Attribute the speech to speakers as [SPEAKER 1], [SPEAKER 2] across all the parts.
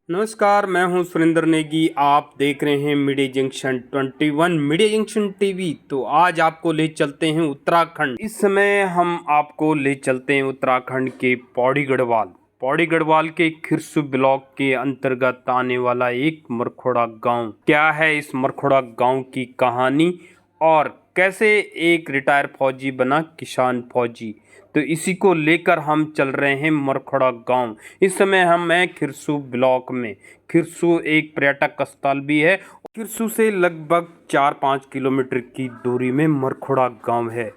[SPEAKER 1] नमस्कार, मैं हूं सुरेंद्र नेगी। आप देख रहे हैं media junction 21 media junction TV. तो आज आपको ले चलते हैं उत्तराखंड। इस समय हम आपको ले चलते हैं उत्तराखंड के पौड़ी गढ़वाल के खिरसू ब्लॉक के अंतर्गत आने वाला एक मरखोड़ा गांव। क्या है इस मरखोड़ा गांव की कहानी और कैसे एक रिटायर फौजी बना किसान फौजी, तो इसी को लेकर हम चल रहे हैं मरखोड़ा गांव। इस समय हम हैं खिरसू ब्लॉक में। खिरसू एक पर्यटक स्थल भी है। खिरसू से लगभग 4-5 किलोमीटर की दूरी में मरखोड़ा गांव है।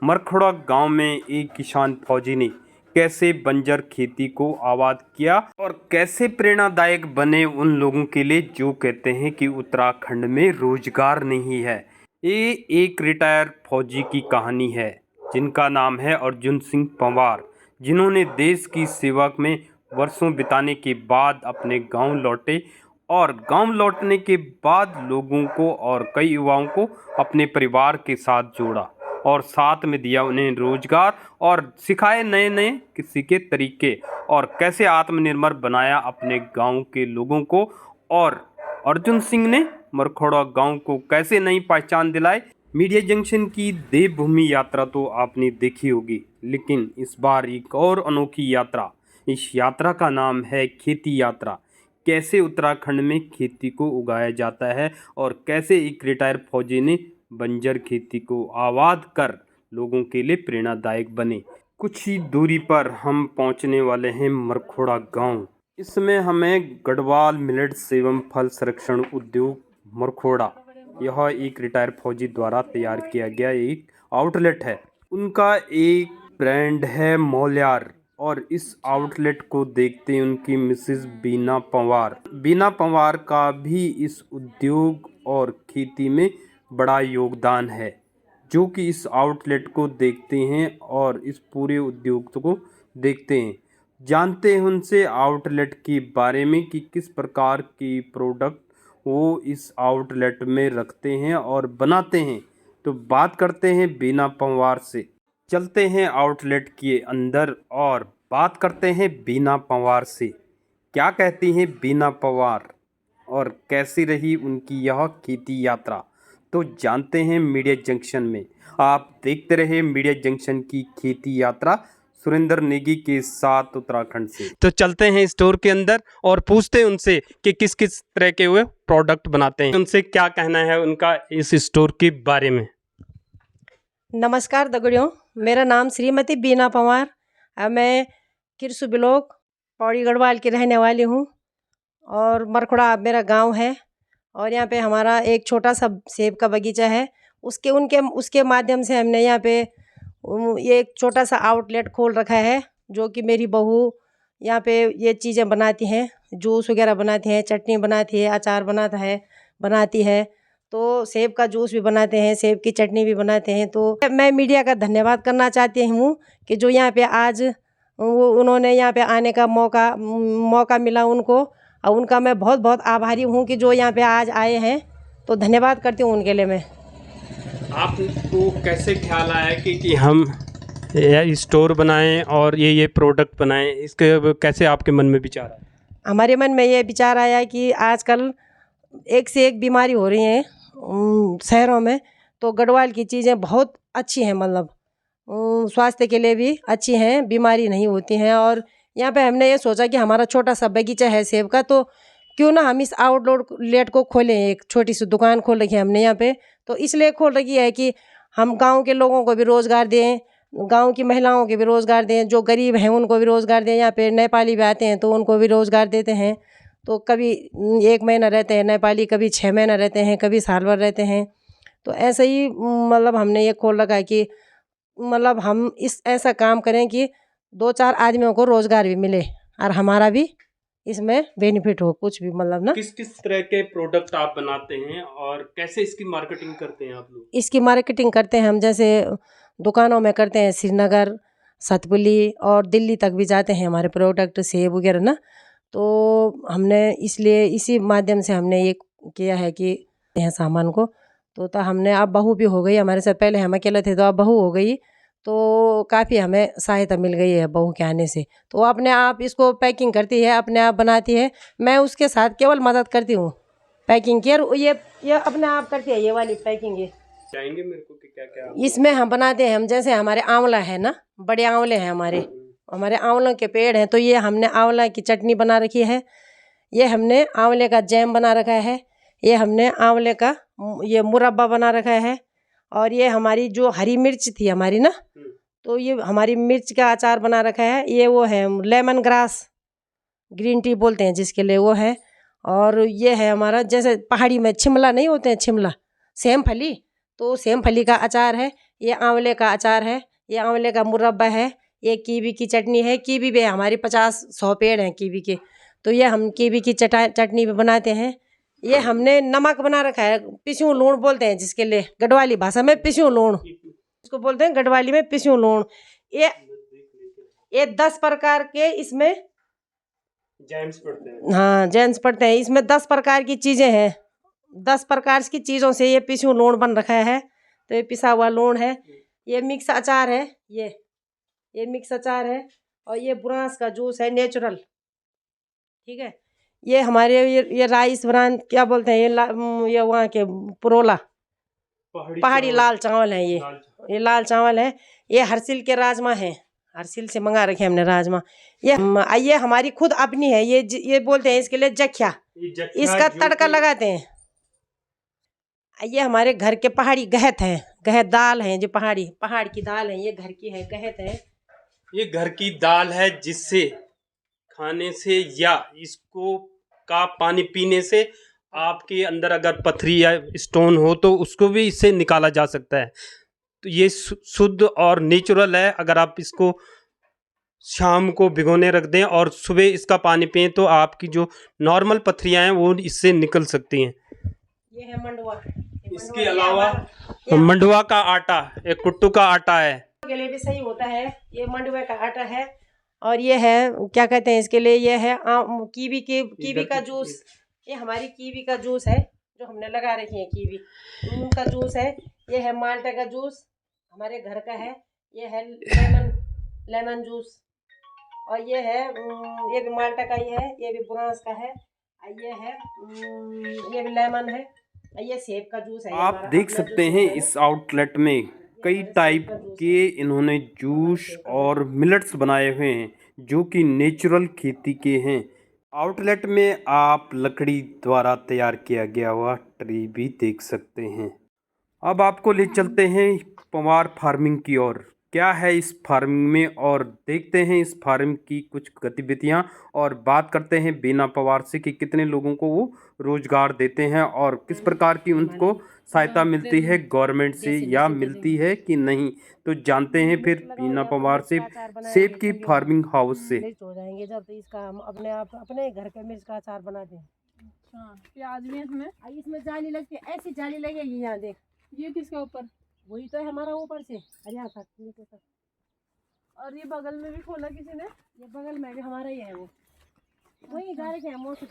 [SPEAKER 1] मरखोड़ा गांव में एक किसान फौजी ने कैसे बंजर खेती को आबाद किया और कैसे प्रेरणादायक बने उन लोगों के लिए जो कहते हैं कि उत्तराखंड में रोजगार नहीं है। ये एक रिटायर फौजी की कहानी है जिनका नाम है अर्जुन सिंह पंवार, जिन्होंने देश की सेवा में वर्षों बिताने के बाद अपने गांव लौटे और गांव लौटने के बाद लोगों को और कई युवाओं को अपने परिवार के साथ जोड़ा और साथ में दिया उन्हें रोजगार और सिखाए नए नए किसी के तरीके और कैसे आत्मनिर्भर बनाया अपने गांव के लोगों को। और अर्जुन सिंह ने मरखोड़ा गांव को कैसे नई पहचान दिलाई। मीडिया जंक्शन की देवभूमि यात्रा तो आपने देखी होगी, लेकिन इस बार एक और अनोखी यात्रा। इस यात्रा का नाम है खेती यात्रा। कैसे उत्तराखंड में खेती को उगाया जाता है और कैसे एक रिटायर फौजी ने बंजर खेती को आबाद कर लोगों के लिए प्रेरणादायक बने। कुछ ही दूरी पर हम पहुंचने वाले हैं मरखोड़ा गांव। इसमें हमें गढ़वाल मिलेट्स एवं फल संरक्षण उद्योग मरखोड़ा, यह एक रिटायर फौजी द्वारा तैयार किया गया एक आउटलेट है। उनका एक ब्रांड है मौल्यार और इस आउटलेट को देखते हैं उनकी मिसेस बीना पंवार का भी इस उद्योग और खेती में बड़ा योगदान है, जो कि इस आउटलेट को देखते हैं और इस पूरे उद्योग को देखते हैं। जानते हैं उनसे आउटलेट के बारे में कि किस प्रकार की प्रोडक्ट वो इस आउटलेट में रखते हैं और बनाते हैं। तो बात करते हैं बीना पंवार से। चलते हैं आउटलेट के अंदर और बात करते हैं बीना पंवार से। क्या कहती हैं बीना पंवार और कैसी रही उनकी यह खेती यात्रा, तो जानते हैं मीडिया जंक्शन में। आप देखते रहे मीडिया जंक्शन की खेती यात्रा सुरेंद्र नेगी के साथ उत्तराखंड से। तो चलते हैं स्टोर के अंदर और पूछते हैं उनसे कि किस किस तरह के वे प्रोडक्ट बनाते हैं। उनसे क्या कहना है उनका इस स्टोर के बारे में।
[SPEAKER 2] नमस्कार दगड़ियों, मेरा नाम श्रीमती बीना पंवार। मैं खिरसू ब्लॉक पौड़ी गढ़वाल की रहने वाली हूँ और मरखोड़ा मेरा गांव है। और यहाँ पे हमारा एक छोटा सा सेब का बगीचा है। उसके माध्यम से हमने यहाँ पे ये एक छोटा सा आउटलेट खोल रखा है, जो कि मेरी बहू यहाँ पे ये चीज़ें बनाती हैं, जूस वगैरह बनाती हैं, चटनी बनाती है, अचार बनाती है। तो सेब का जूस भी बनाते हैं, सेब की चटनी भी बनाते हैं। तो मैं मीडिया का धन्यवाद करना चाहती हूँ कि जो यहाँ पे आज उन्होंने यहाँ पे आने का मौका मिला उनको, और उनका मैं बहुत बहुत आभारी हूँ कि जो यहाँ पे आज आए हैं। तो धन्यवाद करती हूँ उनके लिए मैं।
[SPEAKER 1] आपको कैसे ख्याल आया कि हम स्टोर बनाएं और ये प्रोडक्ट बनाएं, इसके कैसे आपके मन में विचार आया?
[SPEAKER 2] हमारे मन में ये विचार आया कि आजकल एक से एक बीमारी हो रही है शहरों में। तो गढ़वाल की चीज़ें बहुत अच्छी हैं, मतलब स्वास्थ्य के लिए भी अच्छी हैं, बीमारी नहीं होती हैं। और यहाँ पे हमने ये सोचा कि हमारा छोटा सा बगीचा है सेब का, तो क्यों ना हम इस आउटलेट को खोलें। एक छोटी सी दुकान खोल रखी है हमने यहाँ पे। तो इसलिए खोल रखी है कि हम गांव के लोगों को भी रोज़गार दें, गांव की महिलाओं के भी रोज़गार दें, जो गरीब हैं उनको भी रोज़गार दें। यहाँ पे नेपाली भी आते हैं तो उनको भी रोज़गार देते हैं। तो कभी 1 महीना रहते हैं नेपाली, कभी 6 महीना रहते हैं, कभी साल भर रहते हैं। तो ऐसे ही मतलब हमने ये खोल रखा है कि मतलब हम ऐसा काम करें कि 2-4 आदमियों को रोज़गार भी मिले और हमारा भी इसमें बेनिफिट हो कुछ भी, मतलब ना।
[SPEAKER 1] किस किस तरह के प्रोडक्ट आप बनाते हैं और कैसे इसकी मार्केटिंग करते हैं आप लोग?
[SPEAKER 2] इसकी मार्केटिंग करते हैं हम, जैसे दुकानों में करते हैं, श्रीनगर, सतपुली और दिल्ली तक भी जाते हैं हमारे प्रोडक्ट सेब वगैरह ना। तो हमने इसलिए इसी माध्यम से हमने ये किया है कि यह सामान को तो हमने अब बहू भी हो गई हमारे साथ। पहले हम अकेले थे तो अब बहू हो गई। तो काफ़ी हमें सहायता मिल गई है बहू के आने से। तो वो अपने आप इसको पैकिंग करती है, अपने आप बनाती है, मैं उसके साथ केवल मदद करती हूँ पैकिंग की। और ये अपने आप करती है ये वाली पैकिंग। ये
[SPEAKER 1] चाहेंगे मेरे को कि क्या क्या
[SPEAKER 2] इसमें हम बनाते हैं, हम जैसे हमारे आंवला है ना, बड़े आंवले हैं हमारे आंवलों के पेड़ हैं, तो ये हमने आंवला की चटनी बना रखी है, ये हमने आंवले का जैम बना रखा है, ये हमने आंवले का ये मुरब्बा बना रखा है, और ये हमारी जो हरी मिर्च थी हमारी ना, तो ये हमारी मिर्च का अचार बना रखा है। ये वो है लेमन ग्रास, ग्रीन टी बोलते हैं जिसके लिए, वो है। और ये है हमारा जैसे पहाड़ी में छिमला नहीं होते हैं, छिमला सेम फली, तो सेम फली का अचार है। ये आंवले का अचार है, ये आंवले का मुरब्बा है, ये कीवी की चटनी है। कीवी भी हमारी 50-100 पेड़ हैं कीवी के, तो ये हम कीवी की चटनी भी बनाते हैं। ये हमने नमक बना रखा है, पिस्यूं लूण बोलते हैं जिसके लिए, गढ़वाली भाषा में पिस्यूं लूण इसको बोलते हैं, गढ़वाली में पिस्यूं लूण। ये 10 प्रकार के इसमें
[SPEAKER 1] जेम्स पड़ते हैं।
[SPEAKER 2] हाँ, जेम्स पड़ते हैं इसमें। 10 प्रकार की चीज़ें हैं, 10 प्रकार की चीज़ों से ये पिस्यूं लूण बन रखा है। तो ये पिसा हुआ लूण है, ये मिक्स अचार है, ये मिक्स अचार है, और ये बुरांस का जूस है नेचुरल, ठीक है। ये हमारे ये राइस ब्रान क्या बोलते हैं, ये वहाँ के पुरोला पहाड़ी लाल चावल है, ये लाल चावल है। ये हरसिल के राजमा हैं, हरसिल से मंगा रखे हमने राजमा। ये हमारी खुद अपनी है, ये बोलते हैं इसके लिए जख्या, इसका तड़का लगाते हैं। ये हमारे घर के पहाड़ी गहत हैं, गहत दाल हैं, जो पहाड़ की दाल है, ये घर की है, गहत है।
[SPEAKER 1] ये घर की दाल है, जिससे खाने से या इसको का पानी पीने से आपके अंदर अगर पथरी या स्टोन हो तो उसको भी इससे निकाला जा सकता है। तो ये शुद्ध और नेचुरल है। अगर आप इसको शाम को भिगोने रख दें और सुबह इसका पानी पिएं तो आपकी जो नॉर्मल पथरियां हैं वो इससे निकल सकती हैं।
[SPEAKER 2] ये है मंडुआ।
[SPEAKER 1] इसके अलावा मंडुआ का आटा एक कुट्टू का आटा है,
[SPEAKER 2] के लिए भी सही होता है, ये मंडुआ का आटा है। और ये है क्या कहते हैं इसके लिए, ये है कीवी का जूस। ये हमारी कीवी का जूस है जो हमने लगा रखी है, कीवी उनका जूस है। ये है माल्टा का जूस, हमारे घर का है। ये है लेमन जूस, और ये है ये भी माल्टा का ही है, ये भी बुरांस का है। ये भी लेमन है, ये सेब का जूस है।
[SPEAKER 1] आप देख सकते हैं इस आउटलेट में कई टाइप के इन्होंने जूस और मिलेट्स बनाए हुए हैं जो कि नेचुरल खेती के हैं। आउटलेट में आप लकड़ी द्वारा तैयार किया गया हुआ ट्री भी देख सकते हैं। अब आपको ले चलते हैं पवार फार्मिंग की ओर। क्या है इस फार्मिंग में और देखते हैं इस फार्म की कुछ गतिविधियां और बात करते हैं बीना पवार से कि कितने लोगों को वो रोजगार देते हैं और किस प्रकार की उनको सहायता मिलती है गवर्नमेंट से या मिलती है कि नहीं। तो जानते हैं फिर बीना पवार से सेब की फार्मिंग हाउस से।
[SPEAKER 2] हो जाएंगे जब, तो इसका हम अपने घर के मिर्च का अचार बनाते हैं।
[SPEAKER 3] अच्छा, प्याज भी है
[SPEAKER 2] इसमें जाली लगती है, ऐसी जाली लगेगी, यहाँ देख,
[SPEAKER 3] ये किसके ऊपर?
[SPEAKER 2] वही तो है हमारा ऊपर से यहाँ तक नीचे तक।
[SPEAKER 3] और ये बगल में भी खोला किसी ने?
[SPEAKER 2] ये बगल में भी हमारा ही है, वो वही जा रखे हैं मौसम।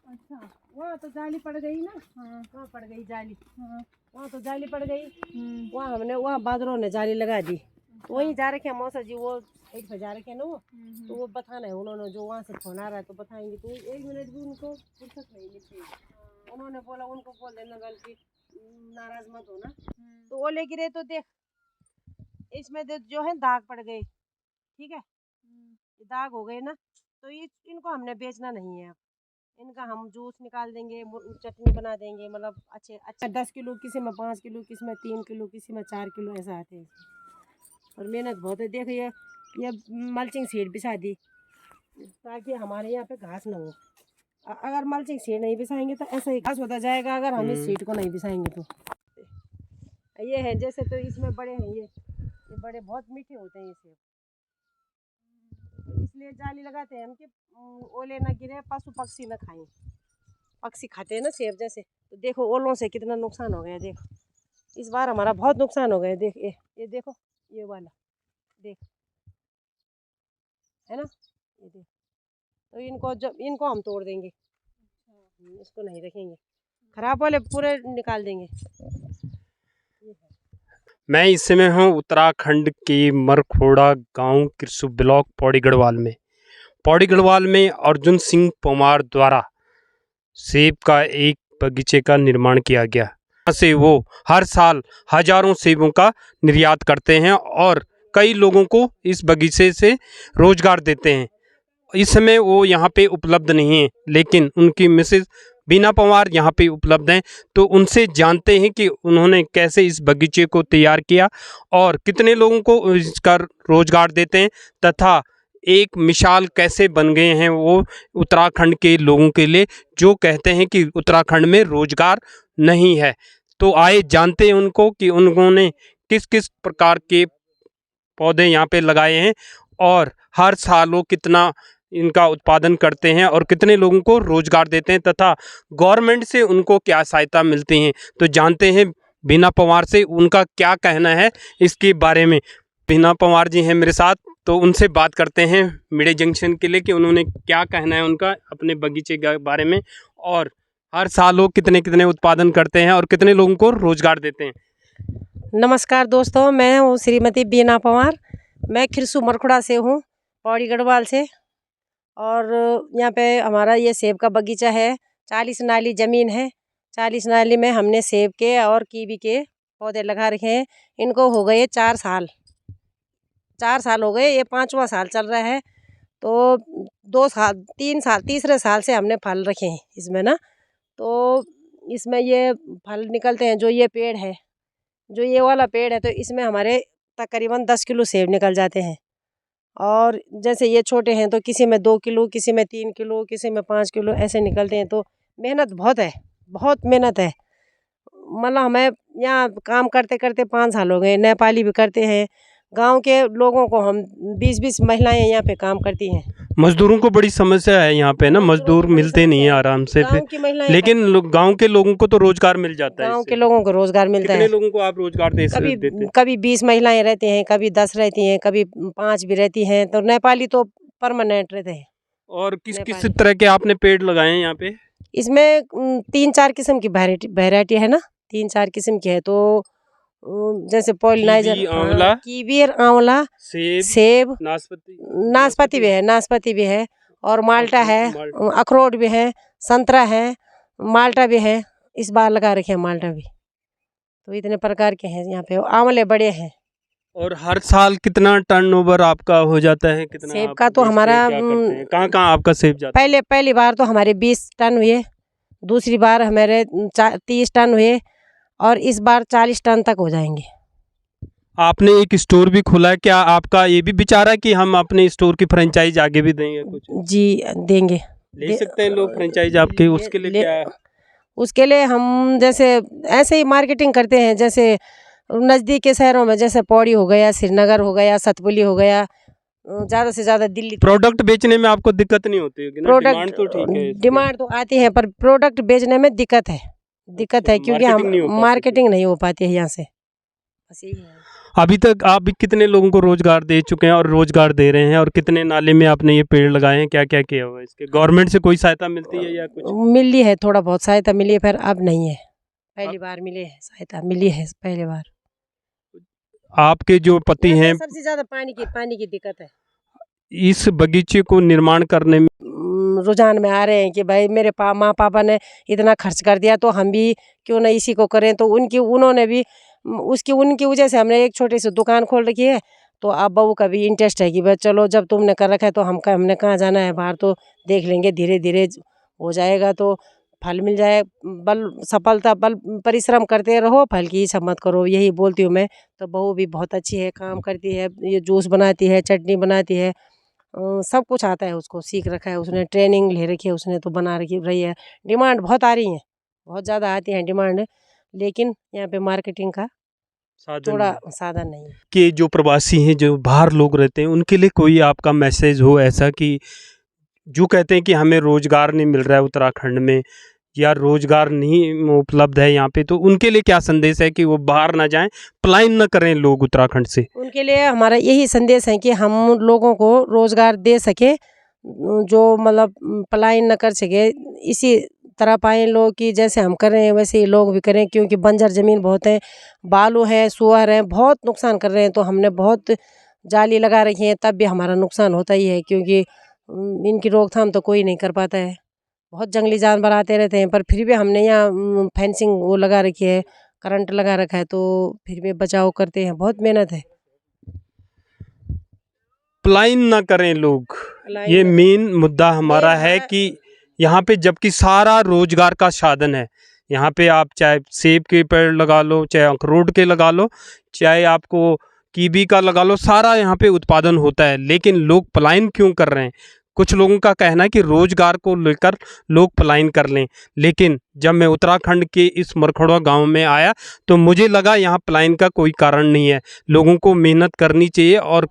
[SPEAKER 3] अच्छा,
[SPEAKER 2] वहाँ तो जाली पड़ गई ना।
[SPEAKER 3] हाँ,
[SPEAKER 2] वहाँ पड़ गई जाली।
[SPEAKER 3] हाँ,
[SPEAKER 2] वहाँ तो जाली पड़ गई, वहाँ बादरों ने जाली लगा दी। तो वहीं जा रखे हैं मौसा जी, वो साइड पे जा रखे हैं ना वो, तो वो बताना है उन्होंने, जो वहाँ से फोन आ रहा है तो बताएंगे। तो 1 मिनट भी उनको फुर्सत नहीं मिलती। उन्होंने बोला उनको बोल देना, बल्कि नाराज मत होना। तो ओले गिरे तो देख, इसमें जो है दाग पड़ गए, ठीक है, ये दाग हो गए ना, तो इनको हमने बेचना नहीं है। इनका हम जूस निकाल देंगे, चटनी बना देंगे, मतलब अच्छे 10 किलो, किसी में 5 किलो, किसी में 3 किलो, किसी में 4 किलो, ऐसा आते हैं। और मेहनत बहुत है। देखो ये मल्चिंग सीट बिछा दी ताकि हमारे यहाँ पे घास ना हो। अगर मल्चिंग सीट नहीं बिछाएंगे तो ऐसा ही घास होता जाएगा, अगर हम इस सीट को नहीं बिछाएंगे तो। ये है जैसे, तो इसमें बड़े हैं, ये बड़े बहुत मीठे होते हैं ये सेब, तो इसलिए जाली लगाते हैं हम कि ओले ना गिरे, पशु पक्षी ना खाएं। पक्षी खाते हैं ना सेब जैसे, तो देखो ओलों से कितना नुकसान हो गया। देखो इस बार हमारा बहुत नुकसान हो गया। देख ये देखो, ये वाला देख, है ना, ये देख। तो इनको हम तोड़ देंगे, इसको नहीं रखेंगे, खराब वाले पूरे निकाल देंगे।
[SPEAKER 1] मैं इस समय हूँ उत्तराखंड के मरखोड़ा गांव किरसू ब्लॉक पौड़ी गढ़वाल में। पौड़ी गढ़वाल में अर्जुन सिंह पोमार द्वारा सेब का एक बगीचे का निर्माण किया गया। यहाँ से वो हर साल हजारों सेबों का निर्यात करते हैं और कई लोगों को इस बगीचे से रोजगार देते हैं। इस समय वो यहाँ पे उपलब्ध नहीं है, लेकिन उनकी मिसेज बीना पंवार यहाँ पे उपलब्ध हैं। तो उनसे जानते हैं कि उन्होंने कैसे इस बगीचे को तैयार किया और कितने लोगों को इसका रोजगार देते हैं, तथा एक मिसाल कैसे बन गए हैं वो उत्तराखंड के लोगों के लिए, जो कहते हैं कि उत्तराखंड में रोजगार नहीं है। तो आए जानते हैं उनको कि उन्होंने किस किस प्रकार के पौधे यहाँ पे लगाए हैं और हर साल वो कितना इनका उत्पादन करते हैं और कितने लोगों को रोजगार देते हैं, तथा गवर्नमेंट से उनको क्या सहायता मिलती हैं। तो जानते हैं बीना पंवार से उनका क्या कहना है इसके बारे में। बीना पंवार जी हैं मेरे साथ, तो उनसे बात करते हैं मीडिया जंक्शन के लिए कि उन्होंने क्या कहना है उनका अपने बगीचे के बारे में, और हर साल वो कितने कितने उत्पादन करते हैं और कितने लोगों को रोजगार देते हैं।
[SPEAKER 2] नमस्कार दोस्तों, मैं हूँ श्रीमती बीना पंवार। मैं खिरसू मरखुड़ा से हूँ, पौड़ी गढ़वाल से। और यहाँ पे हमारा ये सेब का बगीचा है। 40 नाली ज़मीन है। 40 नाली में हमने सेब के और कीवी के पौधे लगा रखे हैं। इनको हो गए 4 साल, 4 साल हो गए, ये 5वां साल चल रहा है। तो 2 साल 3 साल तीसरे साल से हमने फल रखे हैं इसमें ना। तो इसमें ये फल निकलते हैं। जो ये पेड़ है, जो ये वाला पेड़ है, तो इसमें हमारे तकरीबन 10 किलो सेब निकल जाते हैं। और जैसे ये छोटे हैं तो किसी में 2 किलो, किसी में 3 किलो, किसी में 5 किलो ऐसे निकलते हैं। तो मेहनत बहुत है, बहुत मेहनत है। मतलब हमें यहाँ काम करते करते 5 साल हो गए। नेपाली भी करते हैं। गांव के लोगों को हम 20-20 महिलाएं यहाँ पे काम करती हैं।
[SPEAKER 1] मजदूरों को बड़ी समस्या है यहाँ पे ना, मजदूर मिलते नहीं है आराम से
[SPEAKER 2] गांव की महिलाएं,
[SPEAKER 1] लेकिन गांव के लोगों को तो रोजगार मिल जाता है।
[SPEAKER 2] गांव के लोगों को रोजगार मिलता
[SPEAKER 1] कितने
[SPEAKER 2] है।
[SPEAKER 1] लोगों को आप रोजगार देते हैं?
[SPEAKER 2] कभी 20 महिलाएं रहती हैं, कभी 10 रहती हैं, कभी 5 भी रहती हैं। तो नेपाली तो परमानेंट रहते हैं।
[SPEAKER 1] और किस किस तरह के आपने पेड़ लगाए हैं यहाँ पे?
[SPEAKER 2] इसमें 3-4 किस्म की वैरायटी है ना, 3-4 किस्म की है। तो जैसे पॉलिनाइजर, कीवी, आंवला, सेब, नाशपाती भी है, नाशपाती भी है, और माल्टा है, अखरोट भी है, संतरा है, माल्टा भी है। इस बार लगा रखे हैं माल्टा भी। तो इतने प्रकार के हैं यहाँ पे। आंवले बड़े हैं।
[SPEAKER 1] और हर साल कितना टर्नओवर आपका हो जाता है? कितना
[SPEAKER 2] सेब का तो हमारा
[SPEAKER 1] कहाँ कहाँ आपका सेब जाता है?
[SPEAKER 2] पहली बार तो हमारे 20 टन हुए, दूसरी बार हमारे 30 टन हुए, और इस बार 40 टन तक हो जाएंगे।
[SPEAKER 1] आपने एक स्टोर भी खोला है, क्या आपका ये भी विचार है कि हम अपने स्टोर की फ्रेंचाइज आगे भी देंगे कुछ?
[SPEAKER 2] जी देंगे,
[SPEAKER 1] ले सकते हैं लोग फ्रेंचाइज आपके। उसके लिए क्या? उसके
[SPEAKER 2] लिए हम जैसे ऐसे ही मार्केटिंग करते हैं। जैसे नज़दीक के शहरों में, जैसे पौड़ी हो गया, श्रीनगर हो गया, सतपुली हो गया, ज़्यादा से ज़्यादा दिल्ली।
[SPEAKER 1] प्रोडक्ट बेचने में आपको दिक्कत नहीं होती होगी ना? डिमांड तो ठीक है,
[SPEAKER 2] डिमांड तो आती है, पर प्रोडक्ट बेचने में दिक्कत है क्योंकि हम मार्केटिंग नहीं हो पाती है यहाँ से। बस यही है।
[SPEAKER 1] अभी तक आप कितने लोगों को रोजगार दे चुके हैं और रोजगार दे रहे हैं, और कितने नाले में आपने ये पेड़ लगाए हैं? क्या क्या किया हुआ है इसके? गवर्नमेंट से कोई सहायता मिलती है या कुछ?
[SPEAKER 2] मिली है, थोड़ा बहुत सहायता मिली है, फिर अब नहीं है। पहली बार मिली है, सहायता मिली है पहली बार।
[SPEAKER 1] आपके जो पति हैं,
[SPEAKER 2] सबसे ज्यादा पानी की दिक्कत है।
[SPEAKER 1] इस बगीचे को निर्माण करने में
[SPEAKER 2] रुझान में आ रहे हैं कि भाई मेरे माँ पापा ने इतना खर्च कर दिया, तो हम भी क्यों ना इसी को करें। तो उन्होंने भी उनकी वजह से हमने एक छोटी सी दुकान खोल रखी है। तो अब बहू का भी इंटरेस्ट है कि भाई चलो, जब तुमने कर रखा है तो हमने कहाँ जाना है बाहर, तो देख लेंगे, धीरे धीरे हो जाएगा तो फल मिल जाए। सफलता परिश्रम करते रहो, फल की इच्छा मत करो, यही बोलती हूँ मैं। तो बहू भी बहुत अच्छी है, काम करती है, ये जूस बनाती है, चटनी बनाती है, सब कुछ आता है उसको, सीख रखा है उसने, ट्रेनिंग ले रखी है उसने, तो बना रही है। डिमांड बहुत आ रही है, बहुत ज़्यादा आती है डिमांड, लेकिन यहाँ पे मार्केटिंग का थोड़ा साधन नहीं है।
[SPEAKER 1] कि जो प्रवासी हैं, जो बाहर लोग रहते हैं, उनके लिए कोई आपका मैसेज हो ऐसा कि जो कहते हैं कि हमें रोजगार नहीं मिल रहा है उत्तराखंड में, या रोजगार नहीं उपलब्ध है यहाँ पे, तो उनके लिए क्या संदेश है कि वो बाहर ना जाएं, पलायन ना करें लोग उत्तराखंड से?
[SPEAKER 2] उनके लिए हमारा यही संदेश है कि हम लोगों को रोजगार दे सके, जो मतलब पलायन न कर सके, इसी तरह पाएँ लोग कि जैसे हम कर रहे हैं वैसे ही लोग भी करें, क्योंकि बंजर ज़मीन बहुत है, बालू है, सूअर है, बहुत नुकसान कर रहे हैं। तो हमने बहुत जाली लगा रखी है, तब भी हमारा नुकसान होता ही है, क्योंकि इनकी रोकथाम तो कोई नहीं कर पाता है। बहुत जंगली जानवर आते रहते हैं, पर फिर भी हमने यहाँ फेंसिंग वो लगा रखी है, करंट लगा रखा है, तो फिर भी बचाव करते हैं, बहुत मेहनत है।
[SPEAKER 1] पलायन ना करें लोग,
[SPEAKER 2] पलायन
[SPEAKER 1] ये
[SPEAKER 2] ना-
[SPEAKER 1] मेन मुद्दा हमारा है
[SPEAKER 2] हमारा-
[SPEAKER 1] कि यहाँ पे जबकि सारा रोजगार का साधन है। यहाँ पे आप चाहे सेब के पेड़ लगा लो, चाहे अखरोट के लगा लो, चाहे आपको कीवी का लगा लो, सारा यहाँ पे उत्पादन होता है। लेकिन लोग पलायन क्यों कर रहे हैं? कुछ लोगों का कहना है कि रोजगार को लेकर लोग पलायन कर लें। लेकिन जब मैं उत्तराखंड के इस मरखड़वा गांव में आया तो मुझे लगा यहाँ पलायन का कोई कारण नहीं है। लोगों को मेहनत करनी चाहिए और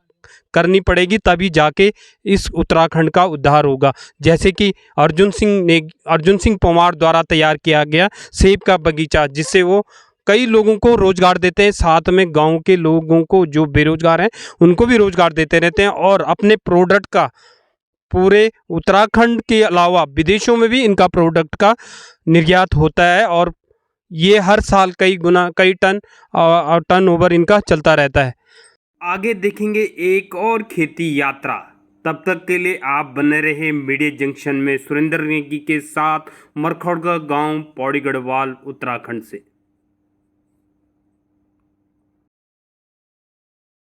[SPEAKER 1] करनी पड़ेगी, तभी जाके इस उत्तराखंड का उद्धार होगा। जैसे कि अर्जुन सिंह पंवार द्वारा तैयार किया गया सेब का बगीचा, जिससे वो कई लोगों को रोजगार देते हैं, साथ में गांव के लोगों को जो बेरोजगार हैं उनको भी रोजगार देते रहते हैं, और अपने प्रोडक्ट का पूरे उत्तराखंड के अलावा विदेशों में भी इनका प्रोडक्ट का निर्यात होता है, और ये हर साल कई टन ओवर इनका चलता रहता है। आगे देखेंगे एक और खेती यात्रा। तब तक के लिए आप बने रहे मीडिया जंक्शन में सुरेंद्र नेगी के साथ, मरखौड़ा गांव, पौड़ी गढ़वाल, उत्तराखंड से।